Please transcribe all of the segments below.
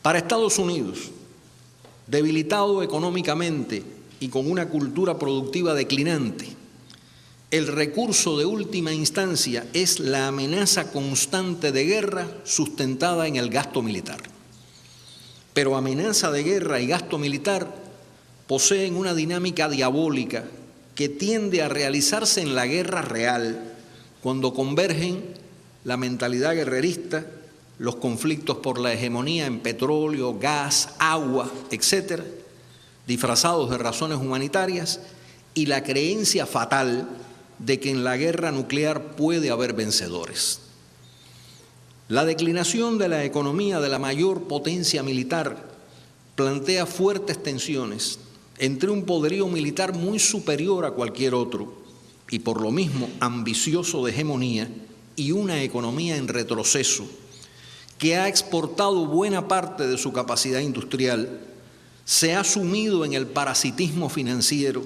Para Estados Unidos, debilitado económicamente y con una cultura productiva declinante, el recurso de última instancia es la amenaza constante de guerra sustentada en el gasto militar. Pero amenaza de guerra y gasto militar poseen una dinámica diabólica que tiende a realizarse en la guerra real cuando convergen la mentalidad guerrerista, los conflictos por la hegemonía en petróleo, gas, agua, etcétera, disfrazados de razones humanitarias, y la creencia fatal de que en la guerra nuclear puede haber vencedores. La declinación de la economía de la mayor potencia militar plantea fuertes tensiones entre un poderío militar muy superior a cualquier otro y por lo mismo ambicioso de hegemonía y una economía en retroceso que ha exportado buena parte de su capacidad industrial, se ha sumido en el parasitismo financiero,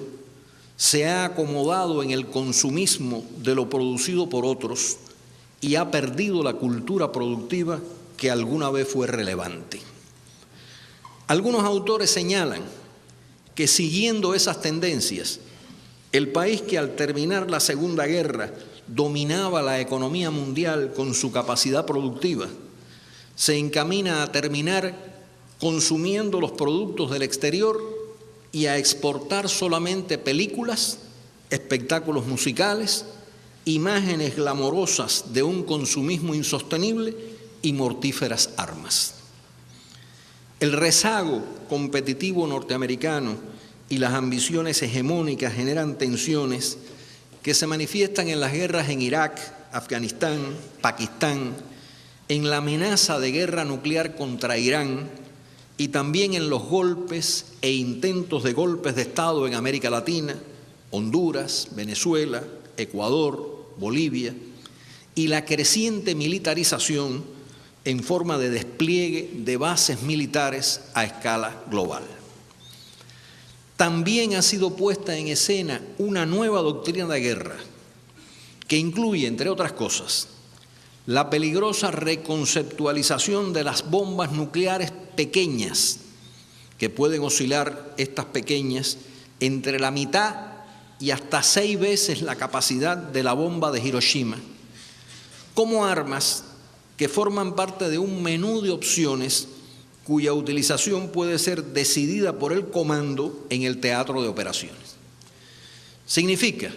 se ha acomodado en el consumismo de lo producido por otros y ha perdido la cultura productiva que alguna vez fue relevante. Algunos autores señalan que siguiendo esas tendencias, el país que al terminar la Segunda Guerra dominaba la economía mundial con su capacidad productiva, se encamina a terminar consumiendo los productos del exterior y a exportar solamente películas, espectáculos musicales, imágenes glamorosas de un consumismo insostenible y mortíferas armas. El rezago competitivo norteamericano y las ambiciones hegemónicas generan tensiones que se manifiestan en las guerras en Irak, Afganistán, Pakistán, en la amenaza de guerra nuclear contra Irán y también en los golpes e intentos de golpes de Estado en América Latina, Honduras, Venezuela, Ecuador, Bolivia, y la creciente militarización en forma de despliegue de bases militares a escala global. También ha sido puesta en escena una nueva doctrina de guerra que incluye, entre otras cosas, la peligrosa reconceptualización de las bombas nucleares pequeñas, que pueden oscilar estas pequeñas entre la mitad y hasta 6 veces la capacidad de la bomba de Hiroshima, como armas que forman parte de un menú de opciones cuya utilización puede ser decidida por el comando en el teatro de operaciones. Significa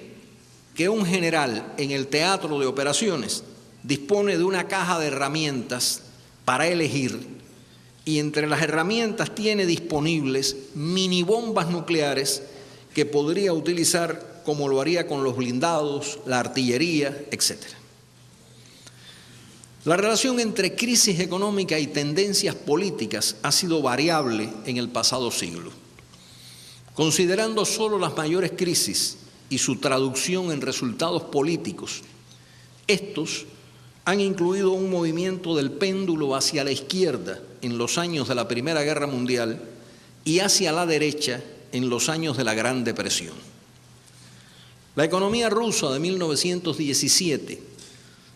que un general en el teatro de operaciones dispone de una caja de herramientas para elegir y entre las herramientas tiene disponibles minibombas nucleares que podría utilizar como lo haría con los blindados, la artillería, etc. La relación entre crisis económica y tendencias políticas ha sido variable en el pasado siglo. Considerando solo las mayores crisis y su traducción en resultados políticos, estos han incluido un movimiento del péndulo hacia la izquierda en los años de la Primera Guerra Mundial y hacia la derecha en los años de la Gran Depresión. La economía rusa de 1917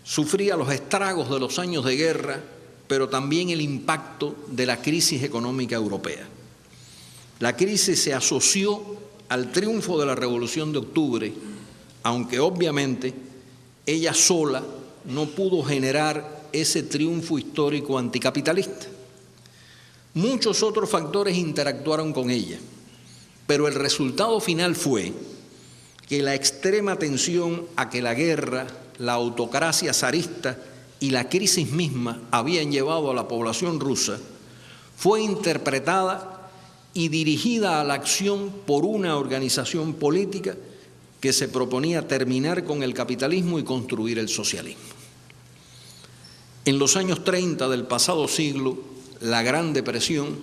sufría los estragos de los años de guerra, pero también el impacto de la crisis económica europea. La crisis se asoció al triunfo de la Revolución de Octubre, aunque obviamente ella sola no pudo generar ese triunfo histórico anticapitalista. Muchos otros factores interactuaron con ella, pero el resultado final fue que la extrema tensión a que la guerra, la autocracia zarista y la crisis misma habían llevado a la población rusa fue interpretada y dirigida a la acción por una organización política que se proponía terminar con el capitalismo y construir el socialismo. En los años 30 del pasado siglo, la Gran Depresión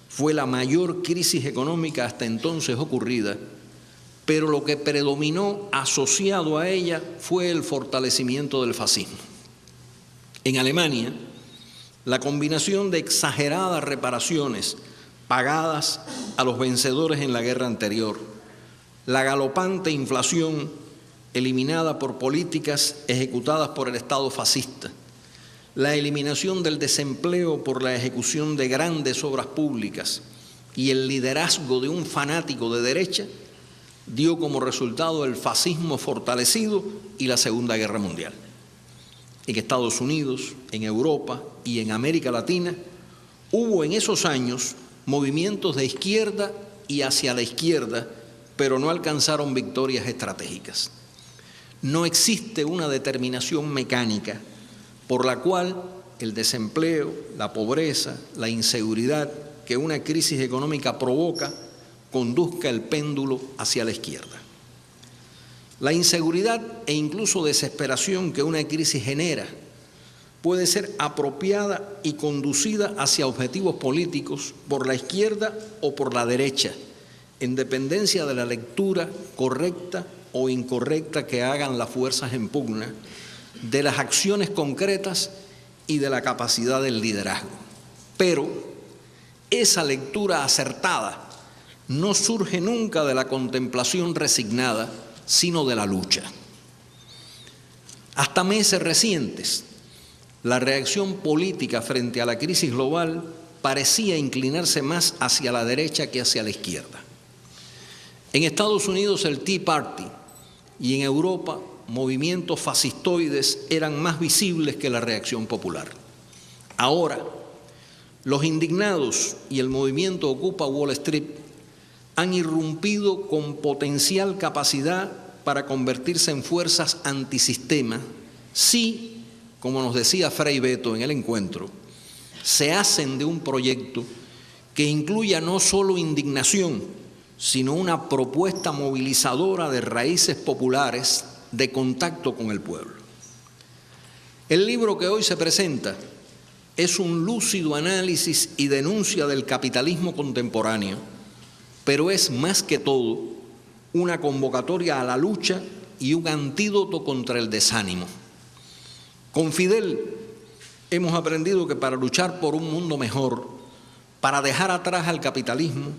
fue la mayor crisis económica hasta entonces ocurrida, pero lo que predominó asociado a ella fue el fortalecimiento del fascismo. En Alemania, la combinación de exageradas reparaciones pagadas a los vencedores en la guerra anterior, la galopante inflación eliminada por políticas ejecutadas por el Estado fascista, la eliminación del desempleo por la ejecución de grandes obras públicas y el liderazgo de un fanático de derecha dio como resultado el fascismo fortalecido y la Segunda Guerra Mundial. En Estados Unidos, en Europa y en América Latina hubo en esos años movimientos de izquierda y hacia la izquierda, pero no alcanzaron victorias estratégicas. No existe una determinación mecánica por la cual el desempleo, la pobreza, la inseguridad que una crisis económica provoca conduzca el péndulo hacia la izquierda. La inseguridad e incluso desesperación que una crisis genera puede ser apropiada y conducida hacia objetivos políticos por la izquierda o por la derecha, en dependencia de la lectura correcta o incorrecta que hagan las fuerzas en pugna, de las acciones concretas y de la capacidad del liderazgo. Pero esa lectura acertada no surge nunca de la contemplación resignada, sino de la lucha. Hasta meses recientes, la reacción política frente a la crisis global parecía inclinarse más hacia la derecha que hacia la izquierda. En Estados Unidos el Tea Party y en Europa movimientos fascistoides eran más visibles que la reacción popular. Ahora, los indignados y el movimiento Ocupa Wall Street han irrumpido con potencial capacidad para convertirse en fuerzas antisistema si, como nos decía Frei Beto en el encuentro, se hacen de un proyecto que incluya no solo indignación, sino una propuesta movilizadora de raíces populares de contacto con el pueblo. El libro que hoy se presenta es un lúcido análisis y denuncia del capitalismo contemporáneo, pero es más que todo una convocatoria a la lucha y un antídoto contra el desánimo. Con Fidel hemos aprendido que para luchar por un mundo mejor, para dejar atrás al capitalismo,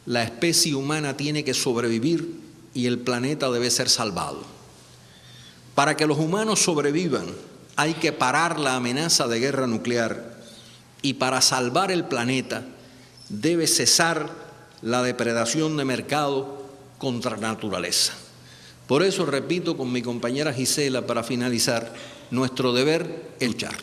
la especie humana tiene que sobrevivir y el planeta debe ser salvado. Para que los humanos sobrevivan, hay que parar la amenaza de guerra nuclear y para salvar el planeta debe cesar la depredación de mercado contra la naturaleza. Por eso repito con mi compañera Gisela para finalizar, nuestro deber es luchar.